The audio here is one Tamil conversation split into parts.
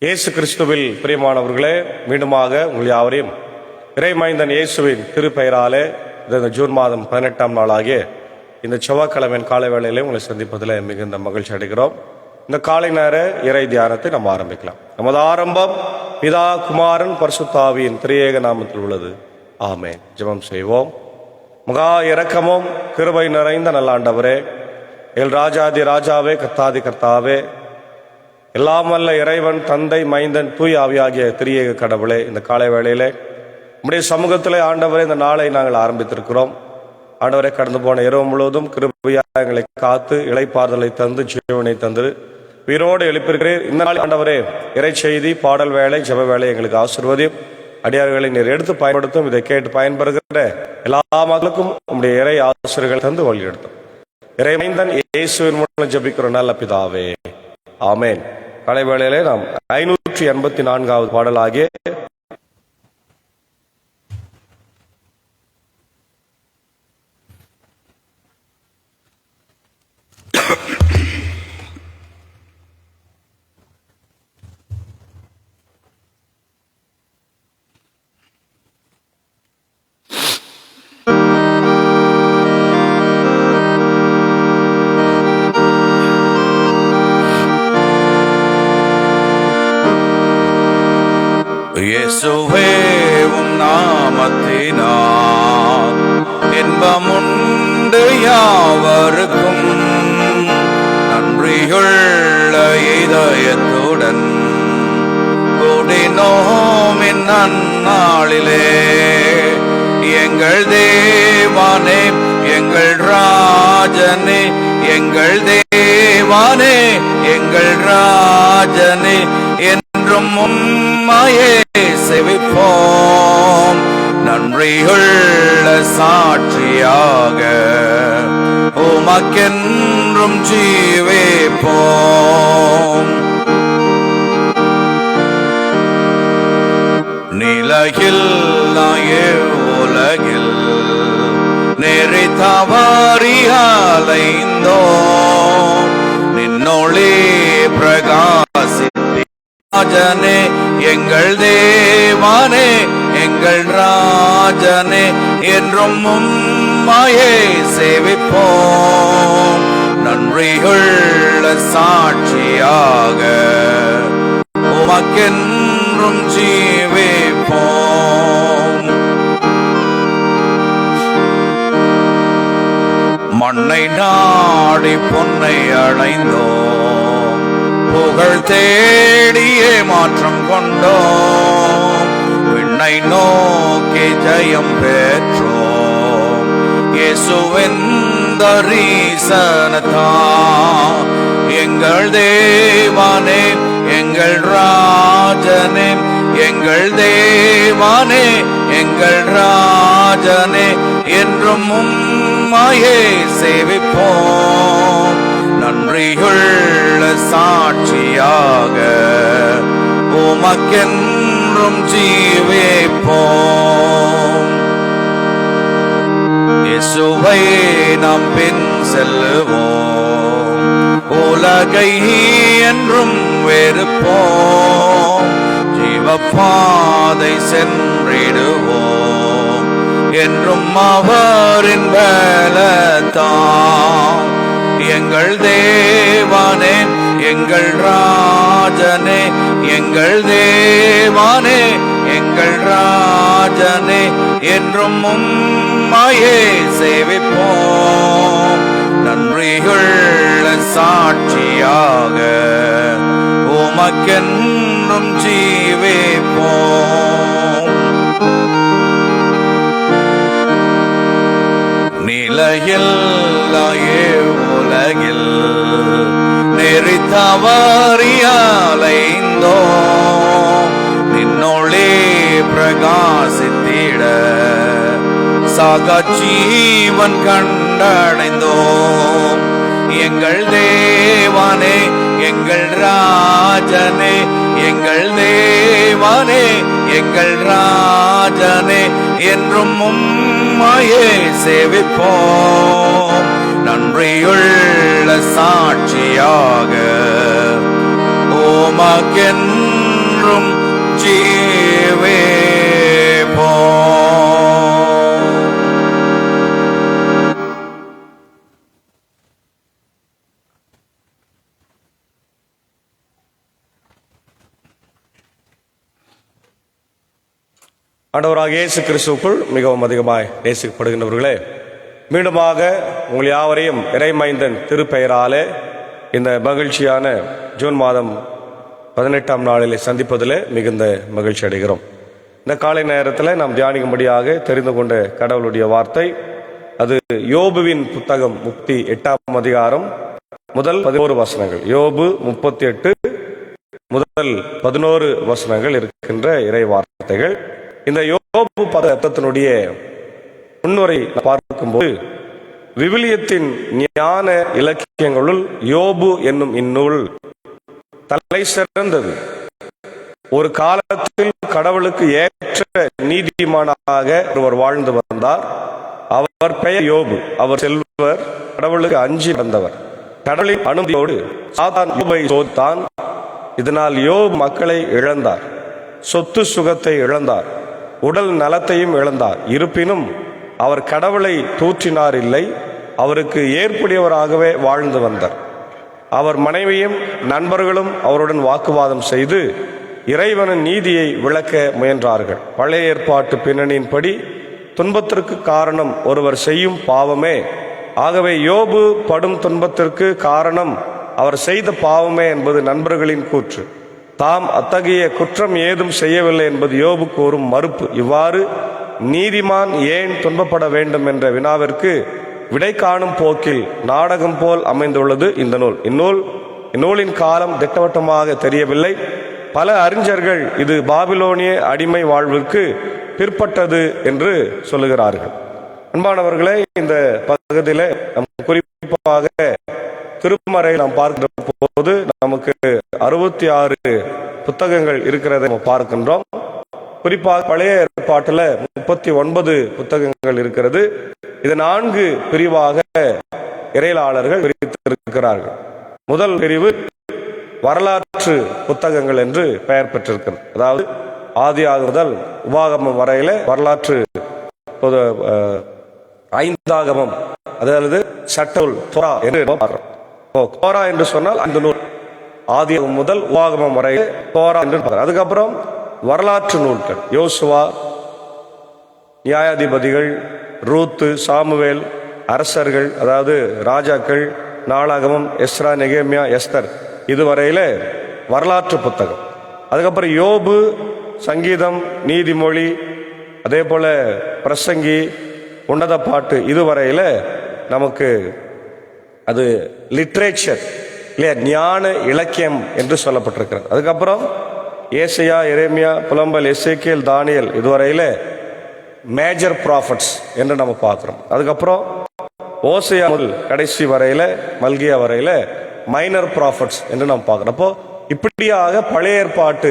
இயேசு கிறிஸ்துவில் பிரியமானவர்களே, மீண்டுமாக உங்கள் யாவரையும் இறைமைந்தன் இயேசுவின் திருப்பெயராலே இந்த ஜூன் மாதம் 18ஆம் நாளாகிய இந்த செவ்வாய்க்கிழமையின் காலை வேளையிலே உங்களை சந்திப்பதில் மிகுந்த மகிழ்ச்சி அடைகிறோம். இந்த காலை நேர இறை தியானத்தை நம்ம ஆரம்பிக்கலாம். நமது ஆரம்பம் பிதா, குமாரன், பரிசுத்த ஆவியின் திரியேக நாமத்தில் உள்ளது. ஆமென். ஜெபம் செய்வோம். மகா இரக்கமும் கிருபை நிறைந்த நல்ல ஆண்டவரே, எல் ராஜாதி ராஜாவே, கர்த்தாதி கர்த்தாவே, எல்லாம் வல்ல இறைவன் தந்தை, மைந்தன், தூய் ஆவியாகிய திரியேக கடவுளே, இந்த காலை வேளையிலே நம்முடைய சமூகத்திலே ஆண்டவரே இந்த நாளை நாங்கள் ஆரம்பித்திருக்கிறோம். ஆண்டவரை கடந்து போன இரவு முழுவதும் கிருபையாக எங்களை காத்து இளைப்பாறுதலை தந்து ஜீவனை தந்து உயிரோடு எழுப்பியிருக்கிறீர். இந்த நாள் ஆண்டவரே இறை செய்தி, பாடல் வேலை, ஜெப வேலை எங்களுக்கு ஆசீர்வதியும். அடியார்களை நீர் எடுத்து பயன்படுத்தும். இதை கேட்டு பயன்பெறுகிற எல்லா மக்களுக்கும் உங்களுடைய இறை ஆசிரியர்கள் தந்து வழிநடத்தும். இறைமைந்தன் இயேசுவின் மூலம் ஜெபிக்கிறோம் நல்ல பிதாவே, ஆமென். காலை வேளையிலே நாம் 584வது பாடலாகிய இயேசுவே உம் நாமத்தினால் இன்பமுண்டு யாவருக்கும், நன்றியுள்ள இதயத்துடன் கூடினோம் இந்நன்னாளிலே. எங்கள் தேவானே, எங்கள் ராஜனே, எங்கள் தேவானே, எங்கள் ராஜனே, என்றும் உம்மையே செவிப்போம். நன்றியுள்ள சாட்சியாக உமக்கென்றும் ஜீவிப்போம். நிலையில்லாய உலகில் நெறி தவறி அலைந்தோம். நின்னொளி பிரகாசித்தே ராஜனே, எங்கள் தேவானே, எங்கள் ராஜனே, என்றும் உம்மையே சேவிப்போம். நன்றியுள்ள சாட்சியாக உமக்கென்றும் ஜீவிப்போம். மண்ணை நாடி பொன்னை அடைந்தோம், புகழ் தேடியே மாற்றம் கொண்டோம். விண்ணை நோக்கி ஜெயம் பெற்றோம், இயேசுவின் தரிசனத்தால். எங்கள் தேவானே, எங்கள் ராஜனே, எங்கள் தேவானே, எங்கள் ராஜனே, என்றும் உம்மையே சேவிப்போம். நன்றியுள்ள சாட்சியாக உமக்கென்றும் ஜீவிப்போம். இயேசுவை நாம் பின் செல்லுவோம், உலகை என்றும் வெறுப்போம். ஜீவப்பாதை சென்றிடுவோம், என்றும் அவரின் பலத்தால். எங்கள் தேவானே, எங்கள் ராஜனே, எங்கள் தேவானே, எங்கள் ராஜனே, என்றும் உம்மையே சேவிப்போம். நன்றியுள்ள சாட்சியாக உமக்கென்றும் ஜீவிப்போம். நிலையில்லாய உலகில் நெறி தவறி அலைந்தோம். நின்னொளி பிரகாசித்திட சாகஜீவன் கண்டடைந்தோம். எங்கள் தேவானே, எங்கள் ராஜனே, எங்கள் தேவானே, எங்கள் ராஜனே, என்றும் உம்மையே சேவிப்போம். நன்றியுள்ள சாட்சியாக உமக்கென்றும் என்றும் ஜீவிப்போம். ஆண்டவராக இயேசு கிறிஸ்துவுக்குள் மிகவும் அதிகமாய் நேசிக்கப்படுகின்றவர்களே, மீண்டுமாக உங்கள் யாவரையும் இறைமைந்தன் திருப்பெயராலே இந்த மகிழ்ச்சியான ஜூன் மாதம் 18ஆம் நாளிலே சந்திப்பதில் மிகுந்த மகிழ்ச்சி அடைகிறோம். இந்த காலை நேரத்தில் நாம் தியானிக்கும்படியாக தெரிந்து கொண்ட கடவுளுடைய வார்த்தை, அது யோபுவின் புத்தகம் 38ஆம் அதிகாரம் முதல் 11 வசனங்கள். யோபு 38 முதல் 11 வசனங்கள் இருக்கின்ற இறை வார்த்தைகள். இந்த யோபு பதத்தினுடைய முன்னுரை பார்க்கும்போது, விவிலியத்தின் ஞான இலக்கியங்களுள் யோபு என்னும் இந்நூல் தலை சிறந்தது. ஒரு காலத்தில் கடவுளுக்கு ஏற்ற நீதிமானாக ஒருவர் வாழ்ந்து வந்தார். அவர் பெயர் யோபு. அவர் செல்வர், கடவுளுக்கு அஞ்சி வந்தவர். கடவுளின் அனுமதியோடு சாத்தான் யோபை சோதித்தான். இதனால் யோபு மக்களை இழந்தார், சொத்து சுகத்தை இழந்தார், உடல் நலத்தையும் இழந்தார். இருப்பினும் அவர் கடவுளை தூற்றினார் இல்லை, அவருக்கு ஏற்புடையவராகவே வாழ்ந்து வந்தார். அவர் மனைவியும் நண்பர்களும் அவருடன் வாக்குவாதம் செய்து இறைவனின் நீதியை விளக்க முயன்றார்கள். பழைய ஏற்பாட்டு பின்னணியின்படி துன்பத்திற்கு காரணம் ஒருவர் செய்யும் பாவமே. ஆகவே யோபு படும் துன்பத்திற்கு காரணம் அவர் செய்த பாவமே என்பது நண்பர்களின் கூற்று. தாம் அத்தகைய குற்றம் ஏதும் செய்யவில்லை என்பது யோபு கூறும் மறுப்பு. இவ்வாறு நீதிமான் ஏன் துன்பப்பட வேண்டும் என்ற வினாவிற்கு விடை காணும் போக்கில் நாடகம் போல் அமைந்துள்ளது இந்த நூல். இந்நூலின் காலம் திட்டவட்டமாக தெரியவில்லை. பல அறிஞர்கள் இது பாபிலோனிய அடிமை வாழ்வுக்கு பிற்பட்டது என்று சொல்லுகிறார்கள். அன்பானவர்களே, இந்த பகுதியில குறிப்பாக திருமறை நாம் பார்க்கின்ற போது நமக்கு 66 புத்தகங்கள் இருக்கிறதை நம்ம பார்க்கின்றோம். குறிப்பாக பழைய ஏற்பாட்டில் 39 புத்தகங்கள் இருக்கிறது. இது 4 பிரிவாக இறையியலாளர்கள் பிரித்திருக்கிறார்கள். முதல் பிரிவு வரலாற்று புத்தகங்கள் என்று பெயர் பெற்றிருக்கிறது. அதாவது ஆதியாகமம் முதல் உபாகமம் வரையில வரலாற்று, 5ஆகமம் அதாவது சட்டநூல் தோரா என்று தோரா என்று சொன்னால் 5 நூல். ஆதியாகமம் முதல் உபாகமம் வரை தோரா என்று. அதுக்கப்புறம் வரலாற்று நூல்கள், யோசுவா, நியாயாதிபதிகள், ரூத்து, சாமுவேல், அரசர்கள் அதாவது ராஜாக்கள், நாளாகமம், எஸ்ரா, நெகேமியா, எஸ்தர், இதுவரையில வரலாற்று புத்தகம். அதுக்கப்புறம் யோபு, சங்கீதம், நீதிமொழி, அதே போல பிரசங்கி, உன்னத பாட்டு, இதுவரையில நமக்கு அது லிட்ரேச்சர் இல்லையா, ஞான இலக்கியம் என்று சொல்லப்பட்டிருக்கிறது. அதுக்கப்புறம் ஏசையா, எரேமியா, புலம்பல், எசேக்கியேல், தானியேல், இதுவரையில மேஜர் ப்ராஃபட்ஸ் என்று நம்ம பார்க்கிறோம். அதுக்கப்புறம் ஓசையா முதல் கடைசி வரையில மல்கியா வரையில மைனர் ப்ராஃபட்ஸ் என்று நாம் பார்க்கிறோம். அப்போ இப்படியாக பழைய ஏற்பாட்டு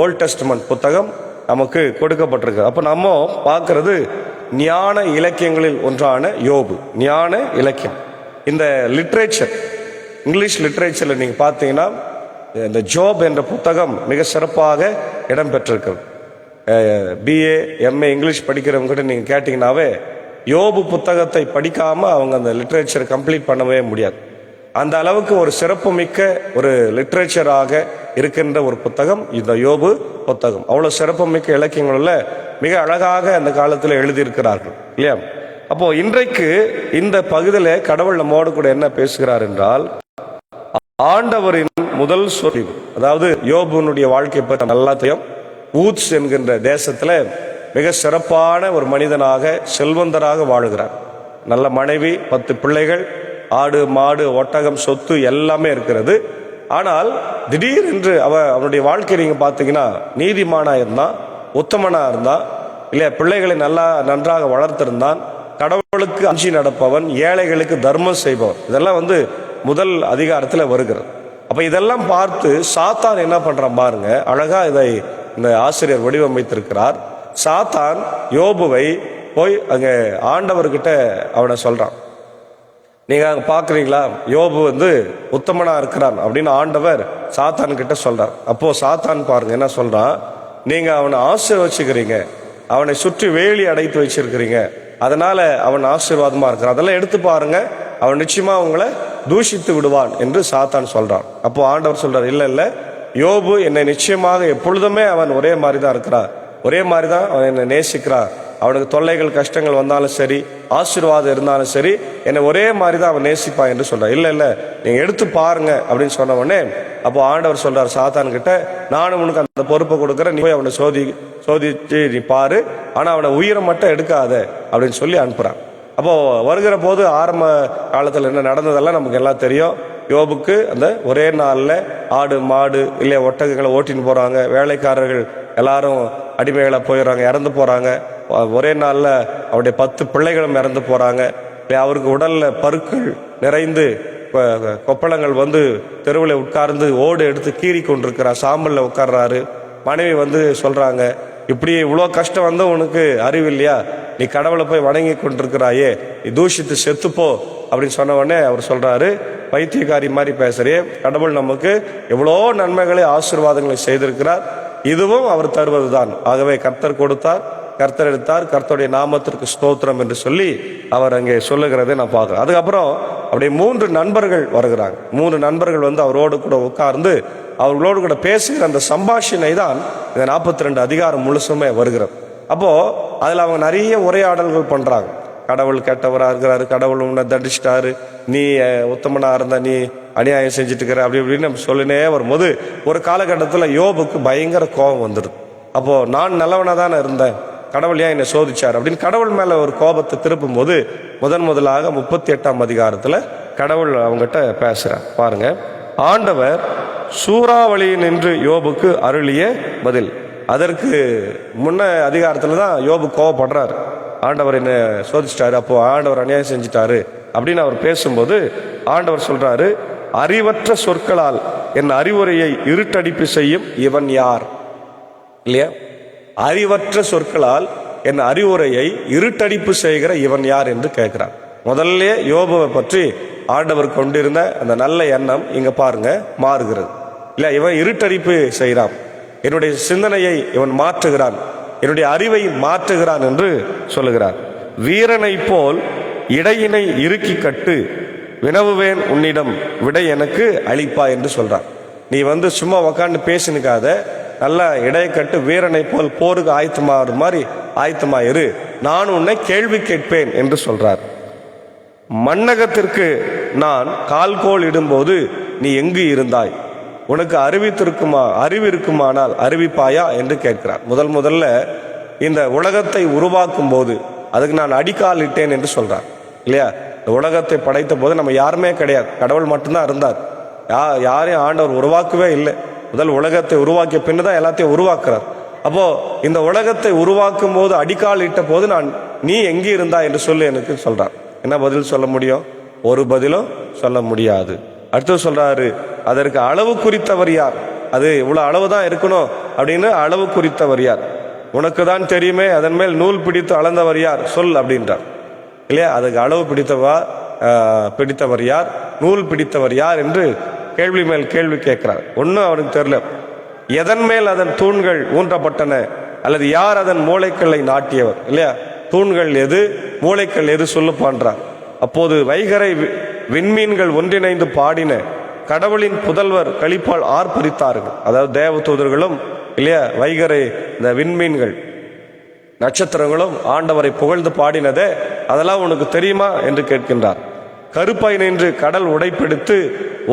ஓல்ட் டெஸ்டமென்ட் புத்தகம் நமக்கு கொடுக்கப்பட்டிருக்கு. அப்போ நம்ம பார்க்கிறது ஞான இலக்கியங்களில் ஒன்றான யோபு, ஞான இலக்கியம். இந்த லிட்ரேச்சர், இங்கிலீஷ் லிட்ரேச்சர்ல நீங்க பார்த்தீங்கன்னா இந்த ஜோப் என்ற புத்தகம் மிக சிறப்பாக இடம்பெற்றிருக்கிறது. பிஏ, எம்ஏ இங்கிலீஷ் படிக்கிறவங்க நீங்க கேட்டீங்கன்னாவே யோபு புத்தகத்தை படிக்காம அவங்க அந்த லிட்ரேச்சர் கம்ப்ளீட் பண்ணவே முடியாது. அந்த அளவுக்கு ஒரு சிறப்பு மிக்க ஒரு லிட்ரேச்சராக இருக்கின்ற ஒரு புத்தகம் இந்த யோபு புத்தகம். அவ்வளவு சிறப்பு மிக்க இலக்கியங்கள்ல மிக அழகாக அந்த காலத்தில் எழுதியிருக்கிறார்கள் இல்லையா. அப்போ இன்றைக்கு இந்த பகுதியில கடவுள் நம்மோடு கூட என்ன பேசுகிறார் என்றால், ஆண்டவரின் முதல் சொல், அதாவது யோபுனுடைய வாழ்க்கை பற்றி நல்லா தெரியும். ஊத்ஸ் என்கின்ற தேசத்துல மிக சிறப்பான ஒரு மனிதனாக செல்வந்தராக வாழுகிறார். நல்ல மனைவி, 10 பிள்ளைகள், ஆடு மாடு ஒட்டகம் சொத்து எல்லாமே இருக்கிறது. ஆனால் திடீர் என்று அவனுடைய வாழ்க்கை நீங்க பாத்தீங்கன்னா நீதிமானா இருந்தான், உத்தமனா இருந்தான் இல்லையா, பிள்ளைகளை நன்றாக வளர்த்திருந்தான், கடவுளுக்கு அஞ்சி நடப்பவன், ஏழைகளுக்கு தர்மம் செய்பவன். இதெல்லாம் முதல் அதிகாரத்துல வருகிறது. அப்ப இதெல்லாம் பார்த்து சாத்தான் என்ன பண்றான் பாருங்க, அழகா இதை இந்த ஆசிரியர் வடிவமைத்திருக்கிறார். சாத்தான் யோபுவை போய் அங்க ஆண்டவர்கிட்ட அவனை சொல்றான், நீங்க அங்க பாக்குறீங்களா, யோபு உத்தமனா இருக்கிறான் அப்படின்னு ஆண்டவர் சாத்தான் கிட்ட சொல்றார். அப்போ சாத்தான் பாருங்க என்ன சொல்றான், நீங்க அவனை ஆசீர்வச்சிக்கிறீங்க, அவனை சுற்றி வேலி அடைத்து வச்சிருக்கிறீங்க, அதனால அவன் ஆசீர்வாதமா இருக்கிறான், அதெல்லாம் எடுத்து பாருங்க, அவன் நிச்சயமா உங்களை தூஷித்து விடுவான் என்று சாத்தான் சொல்றான். அப்போ ஆண்டவர் சொல்றார், இல்ல இல்ல, யோபு என்னை நிச்சயமாக எப்பொழுதுமே அவன் ஒரே மாதிரி தான் இருக்கிறான், ஒரே மாதிரி தான் அவன் என்னை நேசிக்கிறான், அவனுக்கு தொல்லைகள் கஷ்டங்கள் வந்தாலும் சரி, ஆசீர்வாதம் இருந்தாலும் சரி, என்னை ஒரே மாதிரி தான் அவன் நேசிப்பான் என்று சொல்றான். இல்ல இல்ல, நீங்க எடுத்து பாருங்க அப்படின்னு சொன்ன உடனே அப்போ ஆண்டவர் சொல்றார் சாத்தான் கிட்ட, நானும் உனக்கு அந்த பொறுப்பை கொடுக்குறேன், நீ போய் அவனை சோதிச்சு நீ பாரு, ஆனா அவனை உயிரை மட்டும் எடுக்காத அப்படின்னு சொல்லி அனுப்புறான். அப்போ வருகிற போது ஆரம்ப காலத்தில் என்ன நடந்ததெல்லாம் நமக்கு எல்லாம் தெரியும். யோபுக்கு அந்த ஒரே நாளில் ஆடு மாடு இல்லை ஒட்டகங்களை ஓட்டின்னு போறாங்க, வேலைக்காரர்கள் எல்லாரும் அடிமைகளை போயிடுறாங்க, இறந்து போறாங்க. ஒரே நாளில் அவருடைய 10 பிள்ளைகளும் இறந்து போறாங்க. அவருக்கு உடல்ல பருக்கள் நிறைந்து கொப்பளங்கள் தெருவில் உட்கார்ந்து ஓடு எடுத்து கீறி கொண்டிருக்கிறார், சாம்பல்ல உட்கார்றாரு. மனைவி சொல்றாங்க, இப்படி இவ்வளோ கஷ்டம் உனக்கு அறிவு இல்லையா, நீ கடவுளை போய் வணங்கி கொண்டிருக்கிறாயே, நீ தூஷித்து செத்துப்போ அப்படின்னு சொன்ன உடனே அவர் சொல்றாரு, பைத்தியக்காரி மாதிரி பேசுறே, கடவுள் நமக்கு எவ்வளோ நன்மைகளை ஆசீர்வாதங்களை செய்திருக்கிறார், இதுவும் அவர் தருவதுதான், ஆகவே கர்த்தர் கொடுத்தார், கர்த்தர் எடுத்தார், கர்த்தருடைய நாமத்திற்கு ஸ்தோத்திரம் என்று சொல்லி அவர் அங்கே சொல்லுகிறதை நான் பார்க்கிறேன். அதுக்கப்புறம் அப்படியே 3 நண்பர்கள் வருகிறாங்க. 3 நண்பர்கள் அவரோடு கூட உட்கார்ந்து அவர்களோடு கூட பேசுகிற அந்த சம்பாஷணை தான் இந்த 42 அதிகாரம் முழுசுமே வருகிறது. அப்போ அதுல அவங்க நிறைய உரையாடல்கள் பண்றாங்க. கடவுள் கெட்டவரா இருக்கிறாரு, கடவுள் உன்னை தண்டிச்சிட்டாரு, நீ உத்தமனா இருந்த நீ அநியாயம் செஞ்சுட்டு இருக்கிற அப்படி இப்படின்னு நம்ம சொல்லினே வரும்போது ஒரு காலகட்டத்தில் யோபுக்கு பயங்கர கோபம் வந்துடுது. அப்போ நான் நல்லவனா தானே இருந்தேன், கடவுள் ஏன் என்னை சோதிச்சார் அப்படின்னு கடவுள் மேல ஒரு கோபத்தை திருப்பும் போது முதலாக 38ஆம் அதிகாரத்துல கடவுள் அவங்ககிட்ட பேசுறார். பாருங்க, ஆண்டவர் சூறாவளியில் நின்று யோபுக்கு அருளிய பதில். அதற்கு முன்ன அதிகாரத்துல தான் யோபு கோபப்படுறாரு, ஆண்டவர் என்ன சோதிச்சிட்டாரு, அப்போ ஆண்டவர் அநியாயம் செஞ்சிட்டாரு அப்படின்னு அவர் பேசும்போது ஆண்டவர் சொல்றாரு, அறிவற்ற சொற்களால் என் அறிவுரையை இருட்டடிப்பு செய்யும் இவன் யார்? இல்லையா, அறிவற்ற சொற்களால் என் அறிவுரையை இருட்டடிப்பு செய்கிற இவன் யார் என்று கேட்கிறார். முதல்ல யோபுவை பற்றி ஆண்டவர் கொண்டிருந்த அந்த நல்ல எண்ணம் இங்க பாருங்க மாறுகிறது. இல்ல, இவன் இருட்டடிப்பு செய்கிறான், என்னுடைய சிந்தனையை இவன் மாற்றுகிறான், என்னுடைய அறிவை மாற்றுகிறான் என்று சொல்லுகிறார். வீரனை போல் இடையினை இறுக்கி கட்டு, வினவுவேன் உன்னிடம், விடை எனக்கு அளிப்பா என்று சொல்றான். நீ சும்மா உக்காந்து பேசினுக்காத, நல்லா இடைய கட்டு, வீரனை போல் போருக்கு ஆயத்தமாகிற மாதிரி ஆயத்தமாயிரு, நான் உன்னை கேள்வி கேட்பேன் என்று சொல்றார். மண்ணகத்திற்கு நான் கால்கோள் இடும்போது நீ எங்கு இருந்தாய், உனக்கு அறிவு இருக்குமானால் அறிவிப்பாயா என்று கேட்கிறார். முதல்ல இந்த உலகத்தை உருவாக்கும் போது அதுக்கு நான் அடிக்கால் இட்டேன் என்று சொல்றார். இல்லையா, இந்த உலகத்தை படைத்த போது நம்ம யாருமே கிடையாது, கடவுள் மட்டும்தான் இருந்தார், யாரையும் ஆண்டவர் உருவாக்கவே இல்லை. முதல் உலகத்தை உருவாக்கிய பின்னுதான் எல்லாத்தையும் உருவாக்குறார். அப்போ இந்த உலகத்தை உருவாக்கும் போது அடிக்கால் இட்ட போது நீ எங்கே இருந்தா என்று சொல்லு எனக்கு சொல்றார். என்ன பதில் சொல்ல முடியும்? ஒரு பதிலும் சொல்ல முடியாது. அடுத்து சொல்றாரு, அதற்கு அளவு குறித்தவர் யார், அது இவ்வளவு அளவுதான் இருக்கணும் அப்படின்னு அளவு குறித்தவர் யார், உனக்கு தான் தெரியுமே, அதன் மேல் நூல் பிடித்து அளந்தவர் யார் சொல் அப்படின்றார். இல்லையா, அதுக்கு அளவு பிடித்தவர் யார், நூல் பிடித்தவர் யார் என்று கேள்வி மேல் கேள்வி கேட்கிறார். ஒன்னும் அவனுக்கு தெரியல. எதன் மேல் அதன் தூண்கள் ஊன்றப்பட்டன, அல்லது யார் அதன் மூளைக்கல்லை நாட்டியவர்? இல்லையா, தூண்கள் எது, மூளைக்கல் எது சொல்லு பண்றார். அப்போது வைகரை விண்மீன்கள் ஒன்றிணைந்து பாடின, கடவுளின் புதல்வர் களிப்பால் ஆர்ப்பரித்தார்கள். அதாவது தேவ தூதர்களும் இல்லையா, வைகரை இந்த விண்மீன்கள் நட்சத்திரங்களும் ஆண்டவரை புகழ்ந்து பாடினதே, அதெல்லாம் உனக்கு தெரியுமா என்று கேட்கின்றார். கருப்பாய் நின்று கடல் உடைப்பெடுத்து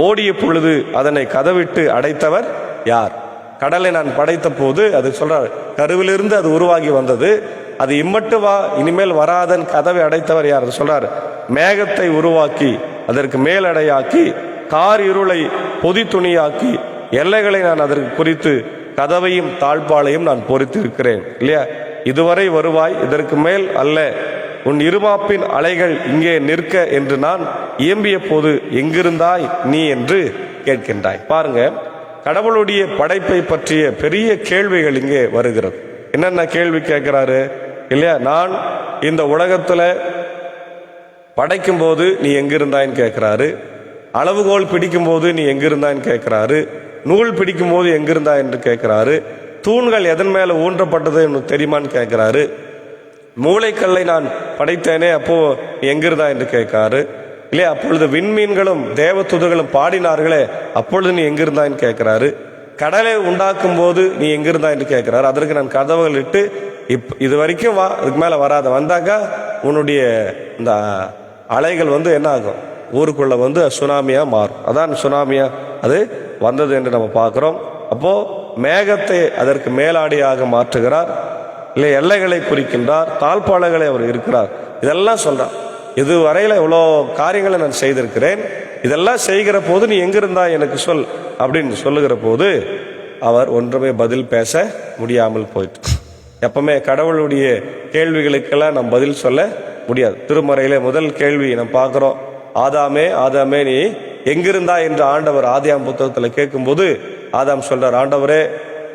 ஓடிய பொழுது அதனை கதவிட்டு அடைத்தவர் யார்? கடலை நான் படைத்த போது அது சொல்றார், கருவிலிருந்து அது உருவாகி வந்தது, அது இம்மட்டு வா, இனிமேல் வராதன் கதவை அடைத்தவர் யார்? சொல்றார், மேகத்தை உருவாக்கி அதற்கு மேலடையாக்கி கார் இருளை பொதி துணியாக்கி எல்லைகளை நான் அதற்கு குறித்து கதவையும் தாழ்பாளையும் நான் பொறித்து இருக்கிறேன். இல்லையா, இதுவரை வருவாய், இதற்கு மேல் அல்ல, உன் இருமாப்பின் அலைகள் இங்கே நிற்க என்று நான் இயம்பிய போது எங்கிருந்தாய் நீ என்று கேட்கின்றாய். பாருங்க, கடவுளுடைய படைப்பை பற்றிய பெரிய கேள்விகள் இங்கே வருகிறது. என்னென்ன கேள்வி கேட்கிறாரு? இல்லையா, நான் இந்த உலகத்துல படைக்கும் போது நீ எங்கிருந்தாயின்னு கேட்கிறாரு. அளவுகோல் பிடிக்கும் போது நீ எங்கிருந்தாயின்னு கேட்கிறாரு. நூல் பிடிக்கும் போது எங்கிருந்தா என்று கேட்கிறாரு. தூண்கள் எதன் மேல ஊன்றப்பட்டது எனக்கு தெரியுமான்னு கேட்கிறாரு. மூளைக்கல்லை நான் படைத்தேனே, அப்போ நீ எங்கிருந்தா என்று கேட்கிறாரு. இல்லையா, அப்பொழுது விண்மீன்களும் தேவதூதர்களும் பாடினார்களே, அப்பொழுது நீ எங்கிருந்தான்னு கேட்கிறாரு. கடலை உண்டாக்கும் போது நீ எங்கிருந்தா என்று கேட்கிறாரு. அதற்கு நான் கதவுகள் இட்டு இது வரைக்கும் வா, இதுக்கு மேல வராத, வந்தாக்கா உன்னுடைய இந்த அலைகள் என்ன ஆகும், ஊருக்குள்ள சுனாமியா மாறும். அதான் சுனாமியா அது வந்தது என்று நம்ம பார்க்கிறோம். அப்போ மேகத்தை அதற்கு மேலாடியாக மாற்றுகிறார். இல்லை, எல்லைகளை குறிக்கின்றார், தாழ்பாளைகளை அவர் இருக்கிறார். இதெல்லாம் சொல்றார். இது வரையில இவ்வளோ காரியங்களை நான் செய்திருக்கிறேன், இதெல்லாம் செய்கிற போது நீ எங்கிருந்தா எனக்கு சொல் அப்படின்னு சொல்லுகிற போது அவர் ஒன்றுமே பதில் பேச முடியாமல் போயிட்டு. எப்பவுமே கடவுளுடைய கேள்விகளுக்கெல்லாம் நம்ம பதில் சொல்ல முடியாது. திருமறையில முதல் கேள்வி நம்ம பார்க்கிறோம், ஆதாமே ஆதாமே நீ எங்கிருந்தா என்று ஆண்டவர் ஆதியாம் புத்தகத்தில் கேட்கும்போது ஆதாம் சொல்றார், ஆண்டவரே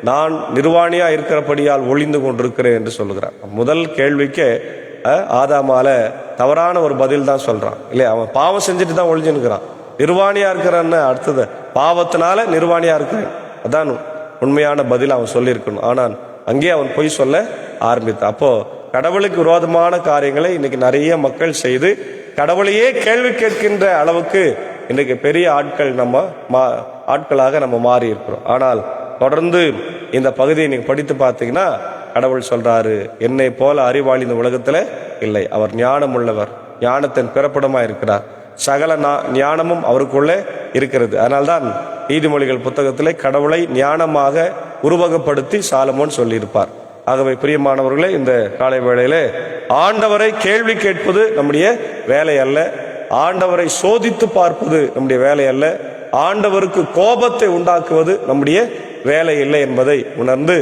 நான் நிர்வாணியா இருக்கிறபடியால் ஒளிந்து கொண்டிருக்கிறேன் என்று சொல்லுகிறார். முதல் கேள்விக்கு ஆதாமால தவறான ஒரு பதில் தான் சொல்றான். இல்லையா, அவன் பாவம் செஞ்சுட்டு தான் ஒளிஞ்சுக்கிறான். நிர்வாணியா இருக்கிறான்னு அடுத்தது பாவத்தினால நிர்வாணியா இருக்கிறேன், அதான் உண்மையான பதில் அவன் சொல்லியிருக்கணும். ஆனால் அங்கே அவன் பொய் சொல்ல ஆரம்பித்தான். அப்போ கடவுளுக்கு விரோதமான காரியங்களை இன்னைக்கு நிறைய மக்கள் செய்து கடவுளையே கேள்வி கேட்கின்ற அளவுக்கு இன்னைக்கு பெரிய ஆட்களாக நம்ம மாறி இருக்கிறோம். ஆனால் தொடர்ந்து இந்த பகுதியை நீங்க படித்து பார்த்தீங்கன்னா கடவுள் சொல்றாரு, என்னை போல அறிவாளி இந்த உலகத்துல இல்லை, அவர் ஞானம் உள்ளவர், ஞானத்தின் பிறப்பிடமா இருக்கிறார், சகல ஞானமும் அவருக்குள்ளே இருக்கிறது. அதனால்தான் நீதிமொழிகள் புத்தகத்திலே கடவுளை ஞானமாக உருவகப்படுத்தி சாலமோன் சொல்லியிருப்பார். ஆகவே பிரியமானவர்களே, இந்த காலை வேளையிலே ஆண்டவரை கேள்வி கேட்பது நம்முடைய வேலை அல்ல, ஆண்டவரை சோதித்து பார்ப்பது நம்முடைய வேலை அல்ல, ஆண்டவருக்கு கோபத்தை உண்டாக்குவது நம்முடைய வேலை இல்லை என்பதை உணர்ந்து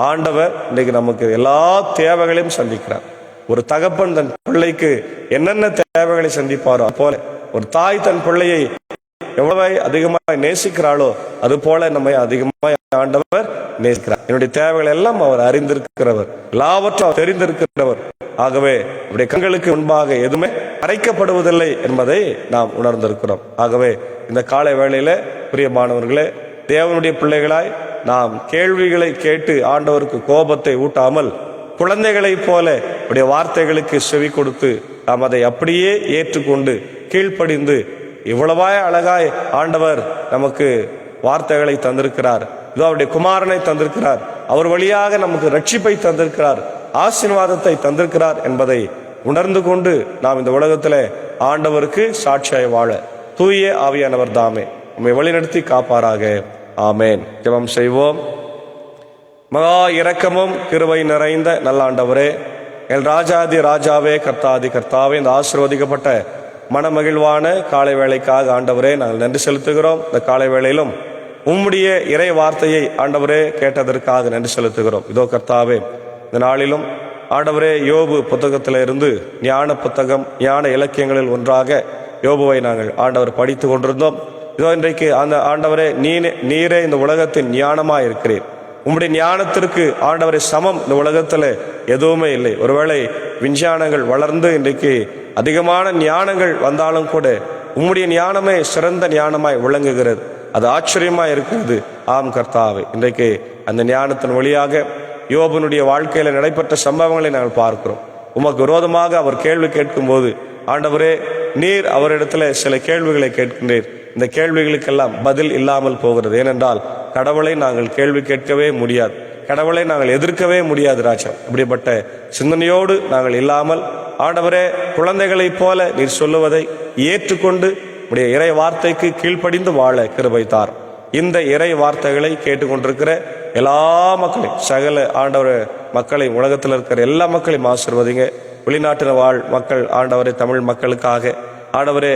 ஆண்டவர் இன்றைக்கு நமக்கு எல்லா தேவைகளையும் சந்திக்கிறார். ஒரு தகப்பன் தன் பிள்ளைக்கு என்னென்ன தேவைகளை சந்திப்பாரோ போல ஒரு தாய் தன் பிள்ளையை எவ்வளவு அதிகமாக நேசிக்கிறாளோ அது போல நம்மை அதிகமாக ஆண்டவர் நேசிக்கிறார். என்னுடைய தேவைகள் எல்லாம் அவர் அறிந்திருக்கிறவர், எல்லாவற்றும் தெரிந்திருக்கிறவர். ஆகவே அவருடைய கண்களுக்கு முன்பாக எதுவுமே மறைக்கப்படுவதில்லை என்பதை நாம் உணர்ந்திருக்கிறோம். ஆகவே இந்த காலை வேளையில பிரியமானவர்களே, தேவனுடைய பிள்ளைகளாய் நாம் கேள்விகளை கேட்டு ஆண்டவருக்கு கோபத்தை ஊட்டாமல் குழந்தைகளை போல உடைய வார்த்தைகளுக்கு செவி கொடுத்து நாம் அதை அப்படியே ஏற்றுக்கொண்டு கீழ்ப்படிந்து, இவ்வளவாய் அழகாய் ஆண்டவர் நமக்கு வார்த்தைகளை தந்திருக்கிறார், இதோ அவருடைய குமாரனை தந்திருக்கிறார், அவர் வழியாக நமக்கு ரட்சிப்பை தந்திருக்கிறார், ஆசீர்வாதத்தை தந்திருக்கிறார் என்பதை உணர்ந்து கொண்டு நாம் இந்த உலகத்திலே ஆண்டவருக்கு சாட்சியாய் வாழ தூய ஆவியானவர் தாமே நம்மை வழிநடத்தி காப்பாராக. ஆமேன். ஜெபம் செய்வோம். மகா இரக்கமும் கிருபை நிறைந்த நல்ல ஆண்டவரே, என் ராஜாதி ராஜாவே, கர்த்தாதி கர்த்தாவே, இந்த ஆசீர்வதிக்கப்பட்ட மனமகிழ்வான காலை வேளைக்காக ஆண்டவரே நாங்கள் நன்றி செலுத்துகிறோம். இந்த காலை வேளையிலும் உம்முடைய இறை வார்த்தையை ஆண்டவரே கேட்டதற்காக நன்றி செலுத்துகிறோம். இதோ கர்த்தாவே, இந்த நாளிலும் ஆண்டவரே யோபு புத்தகத்தில இருந்து ஞான புத்தகம், ஞான இலக்கியங்களில் ஒன்றாக யோபுவை நாங்கள் ஆண்டவர் படித்து கொண்டிருந்தோம். இதோ இன்றைக்கு அந்த ஆண்டவரே நீரே இந்த உலகத்தின் ஞானமா இருக்கிறீர். உம்முடைய ஞானத்திற்கு ஆண்டவரை சமம் இந்த உலகத்துல எதுவுமே இல்லை. ஒருவேளை விஞ்ஞானங்கள் வளர்ந்து இன்றைக்கு அதிகமான ஞானங்கள் வந்தாலும் கூட உம்முடைய ஞானமே சிறந்த ஞானமாய் விளங்குகிறது. அது ஆச்சரியமாய் இருக்கிறது. ஆம் கர்த்தாவே, இன்றைக்கு அந்த ஞானத்தின் வழியாக யோபனுடைய வாழ்க்கையில நடைபெற்ற சம்பவங்களை நாங்கள் பார்க்கிறோம். உமக்கு விரோதமாக அவர் கேள்வி கேட்கும் போது ஆண்டவரே நீர் அவரிடத்துல சில கேள்விகளை கேட்கின்றீர். இந்த கேள்விகளுக்கெல்லாம் பதில் இல்லாமல் போகிறது. ஏனென்றால் கடவுளை நாங்கள் கேள்வி கேட்கவே முடியாது, கடவுளை நாங்கள் எதிர்க்கவே முடியாது ராஜா. இப்படிப்பட்ட சிந்தனையோடு நாங்கள் இல்லாமல் ஆண்டவரே குழந்தைகளைப் போல நீர் சொல்லுவதை ஏற்றுக்கொண்டு உடைய இறை வார்த்தைக்கு கீழ்ப்படிந்து வாழ கிருபை தார். இந்த இறை வார்த்தைகளை கேட்டுக்கொண்டிருக்கிற எல்லா மக்களையும், சகல ஆண்டவர் மக்களையும், உலகத்தில் இருக்கிற எல்லா மக்களையும் ஆசீர்வதிங்க. வெளிநாட்டில் வாழ் மக்கள் ஆண்டவரே, தமிழ் மக்களுக்காக ஆண்டவரே,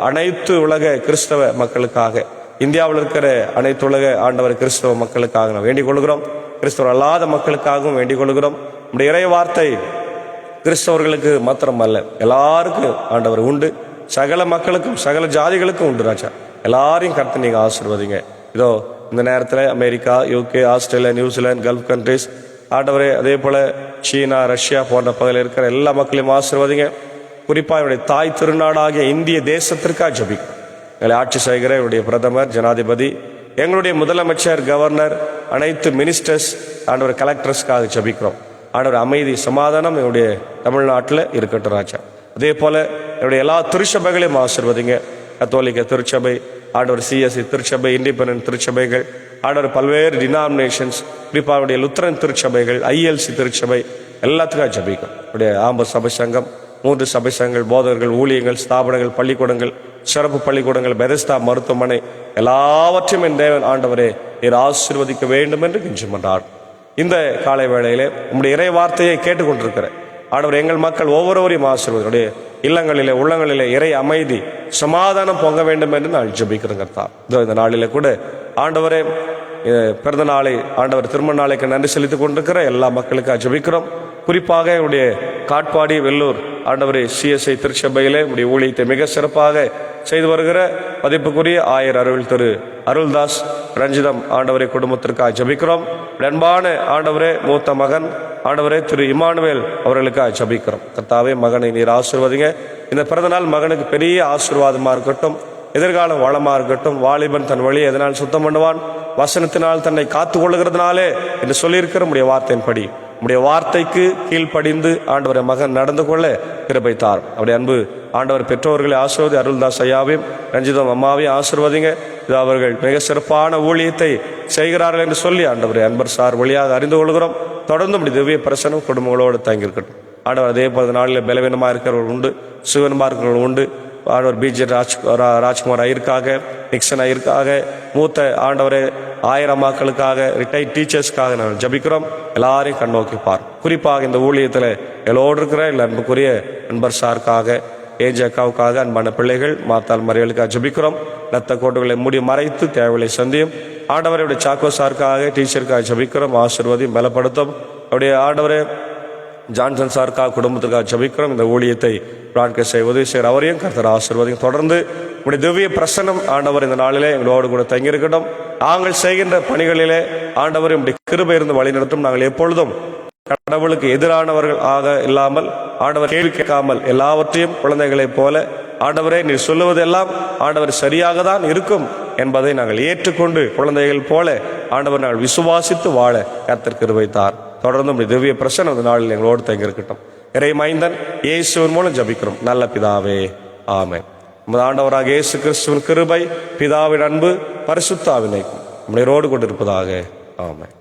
அனைத்து உலக கிறிஸ்தவ மக்களுக்காக, இந்தியாவில் இருக்கிற அனைத்து உலக ஆண்டவர் கிறிஸ்தவ மக்களுக்காக நான் வேண்டிக் கொள்கிறோம். கிறிஸ்தவர் அல்லாத மக்களுக்காகவும் வேண்டிக் கொள்கிறோம். நம்முடைய இறை வார்த்தை கிறிஸ்தவர்களுக்கு மாத்திரம் அல்ல, எல்லாருக்கும் ஆண்டவர் உண்டு. சகல மக்களுக்கும் சகல ஜாதிகளுக்கும் உண்டு ராஜா. எல்லாரையும் கருத்து நீங்க ஆசீர்வதிங்க. இதோ இந்த நேரத்தில் America, UK, Australia, New Zealand, gulf countries ஆண்டவரே, அதே போல சீனா, ரஷ்யா போன்ற பகுதியில் இருக்கிற எல்லா மக்களையும் ஆசீர்வதிங்க. குறிப்பாக என்னுடைய தாய் திருநாடாகிய இந்திய தேசத்திற்காக ஜெபிக்கிறோம். எங்களை ஆட்சி செய்கிற என்னுடைய பிரதமர், ஜனாதிபதி, எங்களுடைய முதலமைச்சர், கவர்னர், அனைத்து மினிஸ்டர்ஸ், ஆண்டவர் கலெக்டர்ஸ்க்காக ஜெபிக்கிறோம். ஆண்டவர் அமைதி சமாதானம் என்னுடைய தமிழ்நாட்டில் இருக்கட்டும் ராஜா. அதே போல என்னுடைய எல்லா திருச்சபைகளையும் ஆசீர்வதிங்க. கத்தோலிக்க திருச்சபை, ஆண்டவர் சிஎஸ்சி திருச்சபை, இண்டிபெண்டன்ட் திருச்சபைகள், ஆண்டவர் பல்வேறு டினாமினேஷன்ஸ், குறிப்பாக லுத்தரன் திருச்சபைகள், ஐஎல்சி திருச்சபை, எல்லாத்துக்காக ஜெபிக்கும். என்னுடைய ஆம்பர் சபை சங்கம், 3 சபை சங்கங்கள், போதகர்கள், ஊழியங்கள், ஸ்தாபனங்கள், பள்ளிக்கூடங்கள், சிறப்பு பள்ளிக்கூடங்கள், பெதஸ்தா மருத்துவமனை, எல்லாவற்றையும் என் தேவன் ஆண்டவரே நீர் ஆசீர்வதிக்க வேண்டும் என்று கெஞ்சுமன்றார். இந்த காலை வேளையிலே உம்முடைய இறை வார்த்தையை கேட்டுக்கொண்டிருக்கிற ஆண்டவர் எங்கள் மக்கள் ஒவ்வொருவரையும் ஆசீர்வதியுடைய இல்லங்களிலே உள்ளங்களிலே இறை அமைதி சமாதானம் பொங்க வேண்டும் என்று நான் ஜெபிக்கிறேன் கர்த்தா. இந்த நாளிலே கூட ஆண்டவரே பிறந்த நாளை, ஆண்டவர் திருமண நாளைக்கு நன்றி செலுத்திக் கொண்டிருக்கிற எல்லா மக்களுக்காக ஜெபிக்கிறோம். குறிப்பாக என்னுடைய காட்பாடி, வெள்ளூர் ஆண்டவரே சிஎஸ்ஐ திருச்சபையிலே உடைய ஊழியத்தை மிக சிறப்பாக செய்து வருகிற மதிப்புக்குரிய ஆயர் அருள் திரு அருள்தாஸ் ரஞ்சிதம் ஆண்டவரே குடும்பத்திற்காக ஜெபிக்கிறோம். அன்பான ஆண்டவரே மூத்த மகன் ஆண்டவரே திரு இமானுவேல் அவர்களுக்காக ஜெபிக்கிறோம். கர்த்தாவே மகனை நீர் ஆசீர்வதிங்க. இந்த பிறந்த நாள் மகனுக்கு பெரிய ஆசீர்வாதமா இருக்கட்டும், எதிர்காலம் வளமா இருக்கட்டும். வாலிபன் தன் வழியை எதனால் சுத்தம் பண்ணுவான்? வசனத்தினால் தன்னை காத்து கொள்ளுகிறதுனாலே என்று சொல்லியிருக்கிற உடைய வார்த்தையின்படி உடைய வார்த்தைக்கு கீழ்ப்படிந்து ஆண்டவரை மகன் நடந்து கொள்ள கிருபை தார். அவருடைய அன்பு ஆண்டவர் பெற்றோர்களை ஆசீர்வதி, அருள்தாஸ் ஐயாவையும் ரஞ்சிதம் அம்மாவையும் ஆசீர்வதிங்க. இது அவர்கள் மிக சிறப்பான ஊழியத்தை செய்கிறார்கள் என்று சொல்லி ஆண்டவரை அன்பர் சார் வழியாக அறிந்து கொள்கிறோம். தொடர்ந்து இப்படி திவ்ய பிரசனம் குடும்பங்களோடு தங்கியிருக்கட்டும். ஆண்டவர் அதே போல நாளில் பலவீனமாக இருக்கிறவர்கள் உண்டு, சுகனமாக இருக்கிறவர்கள் உண்டு. ஆண்டவர் பிஜே ராஜ்குமார் ஐயருக்காக, நிக்சன் ஐயருக்காக, மூத்த ஆண்டவரே 1000 மக்களுக்காக, ரிட்டையர்ட் டீச்சர்ஸ்க்காக நாங்கள் ஜபிக்கிறோம். எல்லாரையும் கண்ணோக்கிப்பார். குறிப்பாக இந்த ஊழியத்தில் எல்லோடு இருக்கிற அன்புக்குரிய அன்பர் சாருக்காக, ஏஜக்காவுக்காக, அன்பான பிள்ளைகள், மாத்தாள் மறைகளுக்காக ஜபிக்கிறோம். ரத்த கோட்டுகளை மூடி மறைத்து தேவையை சந்தியும். ஆண்டவருடைய சாக்கோ சாருக்காக, டீச்சருக்காக ஜபிக்கிறோம். ஆசீர்வதியும் பலப்படுத்தும். அவருடைய ஆண்டவரே ஜான்சன் சாருக்காக, குடும்பத்திற்காக ஜபிக்கிறோம். இந்த ஊழியத்தை பிராட்காஸ்ட் செய்ய உதவி செய்கிற அவரையும் கர்த்தர் ஆசீர்வதியும். தொடர்ந்து உடைய திவ்ய பிரசன்னம் ஆண்டவர் இந்த நாளிலே எங்களோடு கூட தங்கியிருக்கட்டும். நாங்கள் செய்கின்ற பணிகளிலே ஆண்டவர் இப்படி கிருபை இருந்து வழிநடத்தும். நாங்கள் எப்பொழுதும் கடவுளுக்கு எதிரானவர்கள் ஆக இல்லாமல், ஆண்டவர் கேள்வி கேட்காமல், எல்லாவற்றையும் குழந்தைகளைப் போல ஆண்டவரே நீர் சொல்லுவதெல்லாம் ஆண்டவர் சரியாக தான் இருக்கும் என்பதை நாங்கள் ஏற்றுக்கொண்டு குழந்தைகள் போல ஆண்டவர் நாங்கள் விசுவாசித்து வாழ கர்த்தர் கிருபை தார். தொடர்ந்து திவ்ய பிரசன்னம் இந்த நாளில் எங்களோடு தங்கியிருக்கட்டும். இறை மைந்தன் இயேசுவின் மூலம் ஜபிக்கிறோம் நல்ல பிதாவே, ஆமென். நமது ஆண்டவராக இயேசு கிறிஸ்துவின் கிருபை, பிதாவின் அன்பு, பரிசுத்த ஆவினை நம்மளோடு கொண்டிருப்பதாக. ஆமென்.